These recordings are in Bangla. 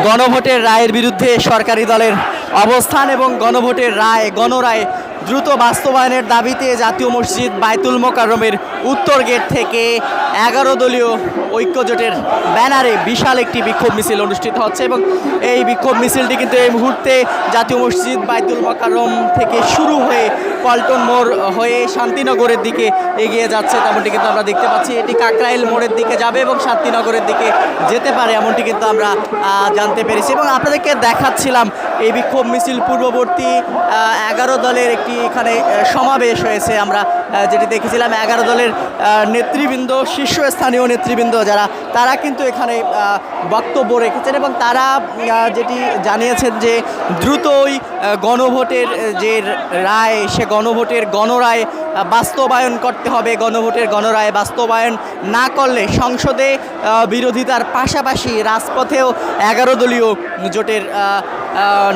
গণভোটের রায়ের বিরুদ্ধে সরকারি দলের অবস্থান এবং গণভোটের গণরায় দ্রুত বাস্তবায়নের দাবিতে জাতীয় মসজিদ বায়তুল মোকাররমের উত্তর গেট থেকে 11 দলীয় ঐক্যজোটের ব্যানারে বিশাল একটি বিক্ষোভ মিছিল অনুষ্ঠিত হচ্ছে এবং এই বিক্ষোভ মিছিলটি কিন্তু এই মুহূর্তে জাতীয় মসজিদ বায়তুল মোকাররম থেকে শুরু হয়ে পল্টন মোড় হয়ে শান্তিনগরের দিকে এগিয়ে যাচ্ছে, তেমনটি কিন্তু আমরা দেখতে পাচ্ছি। এটি কাকরাইল মোড়ের দিকে যাবে এবং শান্তিনগরের দিকে যেতে পারে, এমনটি কিন্তু আমরা জানতে পেরেছি এবং আপনাদেরকে দেখাচ্ছিলাম এই বিক্ষোভ মিছিল পূর্ববর্তী 11 দলের একটি এখানে সমাবেশ হয়েছে। আমরা যেটি দেখেছিলাম 11 দলের নেতৃবৃন্দ, শীর্ষস্থানীয় নেতৃবৃন্দ যারা, তারা কিন্তু এখানে বক্তব্য রেখেছেন এবং তারা যেটি জানিয়েছেন যে দ্রুতই গণভোটের যে রায়, সে গণভোটের গণরায় বাস্তবায়ন করতে হবে। গণভোটের গণরায় বাস্তবায়ন না করলে সংসদে বিরোধিতার পাশাপাশি রাজপথেও 11 দলীয় জোটের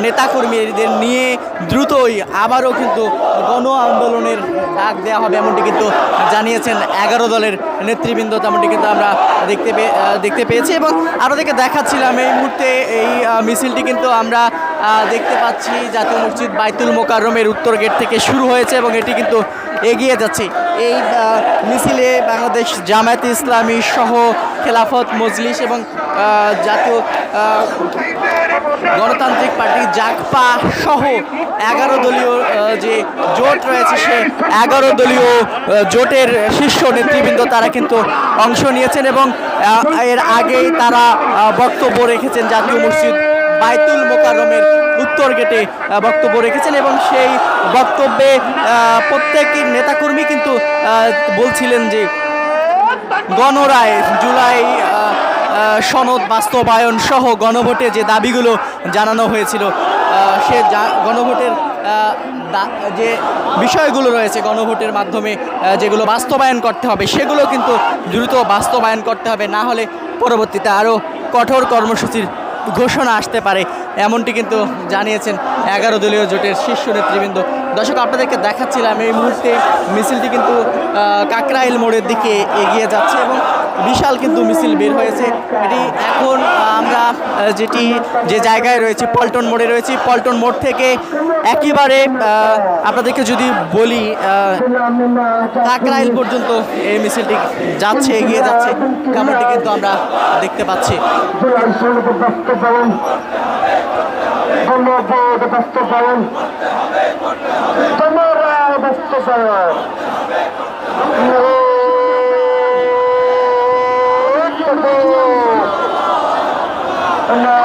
নেতাকর্মীদের নিয়ে দ্রুতই আবারও কিন্তু গণ আন্দোলনের ডাক দেওয়া হবে, এমনটি কিন্তু জানিয়েছেন 11 দলের নেতৃবৃন্দ, তেমনটি কিন্তু আমরা দেখতে পেয়েছি এবং আপনাদেরকে দেখাচ্ছিলাম এই মুহূর্তে এই মিছিলটি কিন্তু আমরা দেখতে পাচ্ছি জাতীয় মসজিদ বায়তুল মোকাররমের উত্তর গেট থেকে শুরু হয়েছে এবং এটি কিন্তু এগিয়ে যাচ্ছে। এই মিছিলে বাংলাদেশ জামায়াতে ইসলামী সহ খেলাফত মজলিস এবং জাতীয় গণতান্ত্রিক পার্টি জাগপা সহ 11 দলীয় যে জোট রয়েছে, সে 11 দলীয় জোটের শীর্ষ নেতৃবৃন্দ তারা কিন্তু অংশ নিয়েছেন এবং এর আগেই তারা বক্তব্য রেখেছেন জাতীয় মসজিদ বায়তুল মোকাররমের উত্তর গেটে বক্তব্য রেখেছেন এবং সেই বক্তব্যে প্রত্যেকের নেতাকর্মী কিন্তু বলছিলেন যে গণরায়, জুলাই সনদ বাস্তবায়ন সহ গণভোটে যে দাবিগুলো জানানো হয়েছিল, সে গণভোটের যে বিষয়গুলো রয়েছে, গণভোটের মাধ্যমে যেগুলো বাস্তবায়ন করতে হবে সেগুলো কিন্তু দ্রুত বাস্তবায়ন করতে হবে, না হলে পরবর্তীতে আরও কঠোর কর্মসূচির ঘোষণা আসতে পারে, এমনটি কিন্তু জানিয়েছেন 11 দলীয় জোটের শীর্ষ নেতৃবৃন্দ। দর্শক, আপনাদেরকে দেখাচ্ছিলাম এই মুহূর্তে মিছিলটি কিন্তু কাকরাইল মোড়ের দিকে এগিয়ে যাচ্ছে এবং বিশাল কিন্তু মিছিল বের হয়েছে। এটি এখন আমরা যে জায়গায় রয়েছে পল্টন মোড়ে রয়েছি, পল্টন মোড় থেকে একেবারে আপনাদেরকে যদি বলি কাকরাইল পর্যন্ত এই মিছিলটি যাচ্ছে, এগিয়ে যাচ্ছে, তেমনটি কিন্তু আমরা দেখতে পাচ্ছি। Allah